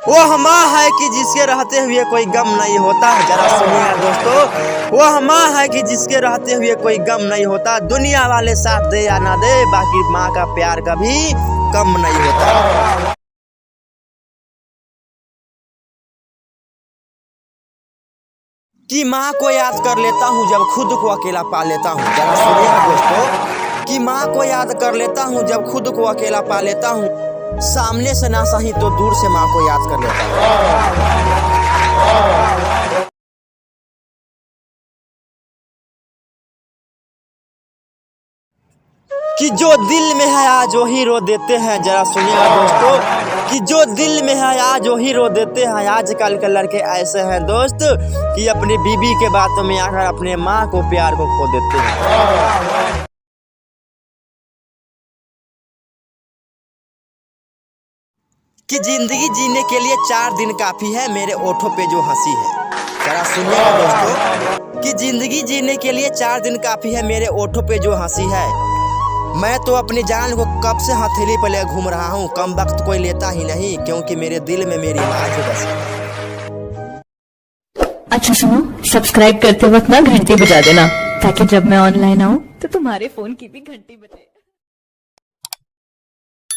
वो माँ है कि जिसके रहते हुए कोई गम नहीं होता। जरा सुनिए दोस्तों, वो माँ है कि जिसके रहते हुए कोई गम नहीं होता। दुनिया वाले साथ दे या ना दे, बाकी माँ का प्यार कभी कम नहीं होता। कि माँ को याद कर लेता हूँ जब खुद को अकेला पा लेता हूँ। जरा सुनिए दोस्तों, कि माँ को याद कर लेता हूँ जब खुद को अकेला पा लेता हूँ। सामने से ना सही तो दूर से माँ को याद कर लेता हूँ। कि जो दिल में है आज वही रो देते हैं। जरा सुनिएगा दोस्तों, कि जो दिल में है आज वही रो देते हैं। आजकल के लड़के ऐसे हैं दोस्त कि अपनी बीबी के बातों में आकर अपने माँ को प्यार को खो देते हैं। कि जिंदगी जीने के लिए 4 दिन काफी है, मेरे ओठों पे जो हंसी है। जरा सुनिएगा दोस्तों, कि जिंदगी जीने के लिए 4 दिन काफी है, मेरे ओठों पे जो हंसी है। मैं तो अपनी जान को कब से हथेली पर ले घूम रहा हूँ, कम वक्त कोई लेता ही नहीं, क्योंकि मेरे दिल में मेरी माँ जो बसी है। अच्छा सुनो, सब्सक्राइब करते वक्त ना घंटी बजा देना, ताकि जब मैं ऑनलाइन आऊँ तो तुम्हारे फोन की भी घंटी बजे।